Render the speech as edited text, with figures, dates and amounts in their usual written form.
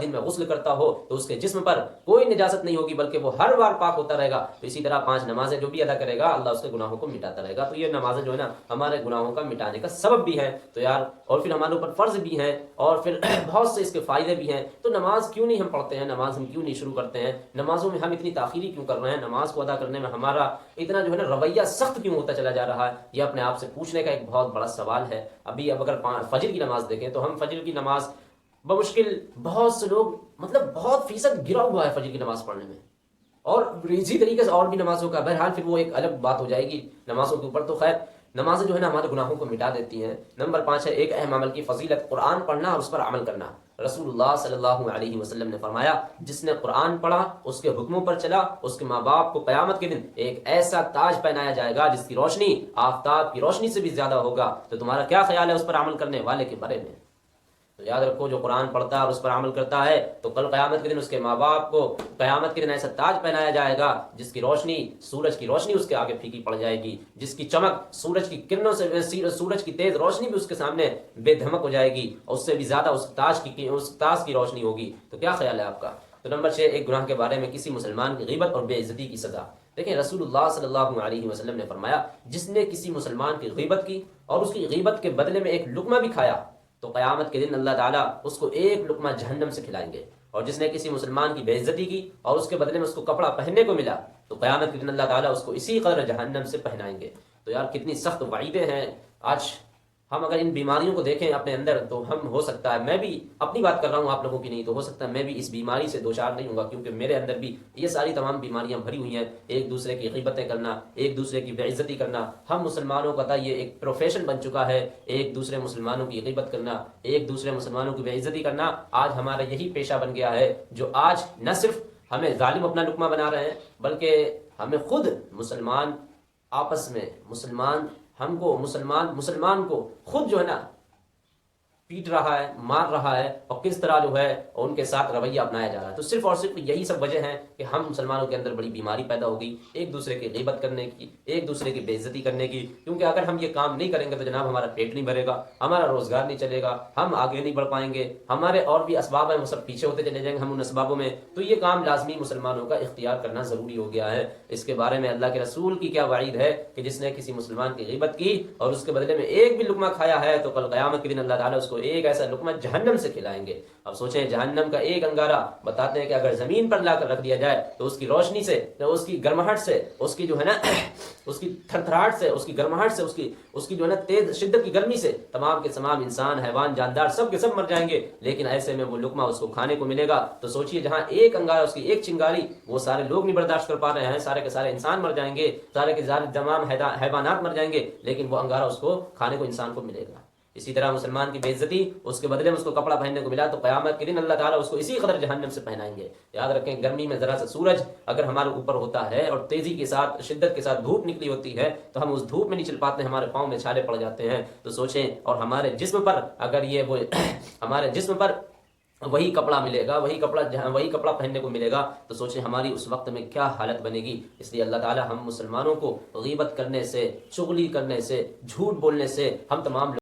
دن میں غسل کرتا ہو تو اس کے جسم پر کوئی نجاست نہیں ہوگی بلکہ وہ ہر بار پاک ہوتا رہے گا. تو اسی طرح 5 نمازیں جو بھی ادا کرے گا اللہ اس کے گناہوں کو مٹاتا رہے گا. تو یہ نمازیں جو ہے نا ہمارے گناہوں کا مٹانے کا سبب بھی ہے. تو یار اور پھر ہمارے اوپر فرض بھی ہیں اور پھر بہت سے اس کے فائدے بھی ہیں. تو نماز کیوں نہیں ہم پڑھتے ہیں, نماز ہم کیوں نہیں شروع کرتے ہیں, نمازوں میں ہم اتنی تاخیری کیوں کر رہے ہیں, نماز کو ادا کرنے میں ہمارا اتنا جو ہے نا رویہ سخت کیوں ہوتا چلا جا رہا ہے, یہ اپنے آپ سے پوچھنے کا ایک بہت بڑا سوال ہے. اب اگر فجر کی نماز دیکھیں تو ہم فجر کی نماز بمشکل بہت سے لوگ مطلب بہت فیصد گرا ہوا ہے فجر کی نماز پڑھنے میں, اور اسی طریقے سے اور بھی نمازوں کا. بہرحال پھر وہ ایک الگ بات ہو جائے گی نمازوں کے اوپر. تو خیر نمازیں جو ہے نا ہمارے گناہوں کو مٹا دیتی ہیں. نمبر 5 ہے ایک اہم عمل کی فضیلت, قرآن پڑھنا اور اس پر عمل کرنا. رسول اللہ صلی اللہ علیہ وسلم نے فرمایا جس نے قرآن پڑھا, اس کے حکموں پر چلا, اس کے ماں باپ کو قیامت کے دن ایک ایسا تاج پہنایا جائے گا جس کی روشنی آفتاب کی روشنی سے بھی زیادہ ہوگا. تو تمہارا کیا خیال ہے اس پر عمل کرنے والے کے بارے میں؟ تو یاد رکھو جو قرآن پڑھتا ہے اور اس پر عمل کرتا ہے تو کل قیامت کے دن اس کے ماں باپ کو قیامت کے دن ایسا تاج پہنایا جائے گا جس کی روشنی سورج کی روشنی اس کے آگے پھیکی پڑ جائے گی, جس کی چمک سورج کی کرنوں سے سورج کی تیز روشنی بھی اس کے سامنے بے دھمک ہو جائے گی, اور اس سے بھی زیادہ اس تاج کی روشنی ہوگی. تو کیا خیال ہے آپ کا؟ تو نمبر 6 ایک گناہ کے بارے میں کسی مسلمان کی غیبت اور بے عزتی کی سزا. دیکھیں رسول اللہ صلی اللہ علیہ وسلم نے فرمایا جس نے کسی مسلمان کی غیبت کی اور اس کی غیبت کے بدلے میں ایک لقمہ بھی کھایا تو قیامت کے دن اللہ تعالیٰ اس کو ایک لقمہ جہنم سے کھلائیں گے. اور جس نے کسی مسلمان کی بے عزتی کی اور اس کے بدلے میں اس کو کپڑا پہننے کو ملا تو قیامت کے دن اللہ تعالیٰ اس کو اسی قدر جہنم سے پہنائیں گے. تو یار کتنی سخت وعیدیں ہیں. آج ہم اگر ان بیماریوں کو دیکھیں اپنے اندر تو ہم ہو سکتا ہے, میں بھی اپنی بات کر رہا ہوں آپ لوگوں کی نہیں, تو ہو سکتا ہے میں بھی اس بیماری سے دوچار نہیں ہوں گا کیونکہ میرے اندر بھی یہ ساری تمام بیماریاں بھری ہوئی ہیں. ایک دوسرے کی غیبتیں کرنا, ایک دوسرے کی بے عزتی کرنا, ہم مسلمانوں کا تھا یہ ایک پروفیشن بن چکا ہے, ایک دوسرے مسلمانوں کی غیبت کرنا, ایک دوسرے مسلمانوں کی بے عزتی کرنا آج ہمارا یہی پیشہ بن گیا ہے جو آج نہ صرف ہمیں ظالم اپنا لقمہ بنا رہے ہیں بلکہ ہمیں خود مسلمان آپس میں مسلمان کو خود جو ہے نا پیٹ رہا ہے, مار رہا ہے, اور کس طرح جو ہے ان کے ساتھ رویہ اپنایا جا رہا ہے. تو صرف اور صرف یہی سب وجہ ہیں کہ ہم مسلمانوں کے اندر بڑی بیماری پیدا ہو گئی, ایک دوسرے کی غیبت کرنے کی, ایک دوسرے کی بے عزتی کرنے کی. کیونکہ اگر ہم یہ کام نہیں کریں گے تو جناب ہمارا پیٹ نہیں بھرے گا, ہمارا روزگار نہیں چلے گا, ہم آگے نہیں بڑھ پائیں گے, ہمارے اور بھی اسباب ہیں وہ سب پیچھے ہوتے چلے جائیں گے ہم ان اسبابوں میں. تو یہ کام لازمی مسلمانوں کا اختیار کرنا ضروری ہو گیا ہے. اس کے بارے میں اللہ کے رسول کی کیا وعید ہے کہ جس نے کسی مسلمان کی غیبت کی اور اس کے بدلے میں ایک بھی لقمہ کھایا ہے تو کل قیامت کے دن اللہ تعالیٰ اس کو ایک ایسا لقمہ جہنم سے کھلائیں گے. اب سوچیں جہنم کا ایک انگارہ بتاتے ہیں کہ اگر زمین پر لا کر رکھ دیا جائے تو اس کی روشنی سے, اس کی گرماہٹ سے, اس کی جو ہے نا اس کی تھرتھراہٹ سے, اس کی گرماہٹ سے, اس کی جو ہے نا تیز شدت کی گرمی سے تمام کے تمام انسان, حیوان, جاندار سب کے سب مر جائیں گے. لیکن ایسے میں وہ لقمہ اس کو کھانے کو ملے گا. تو سوچئے جہاں ایک انگارہ, اس کی ایک چنگاری وہ سارے لوگ نہیں برداشت کر پا رہے ہیں, سارے کے سارے انسان مر جائیں گے, سارے کے سارے تمام حیوانات مر جائیں گے, لیکن وہ انگارہ اس کو کھانے کو انسان کو ملے گا. اسی طرح مسلمان کی بے عزتی, اس کے بدلے میں اس کو کپڑا پہننے کو ملا تو قیامت کے دن اللہ تعالیٰ اس کو اسی قدر جہنم سے پہنائیں گے. یاد رکھیں گرمی میں ذرا سا سورج اگر ہمارے اوپر ہوتا ہے اور تیزی کے ساتھ, شدت کے ساتھ دھوپ نکلی ہوتی ہے تو ہم اس دھوپ میں نہیں چل پاتے, ہمارے پاؤں میں چھالے پڑ جاتے ہیں. تو سوچیں, اور ہمارے جسم پر اگر یہ وہ ہمارے جسم پر وہی کپڑا ملے گا, وہی کپڑا پہننے کو ملے گا تو سوچیں ہماری اس وقت میں کیا حالت بنے گی. اس لیے اللہ تعالیٰ ہم مسلمانوں کو غیبت کرنے سے, چغلی کرنے سے, جھوٹ بولنے سے, ہم تمام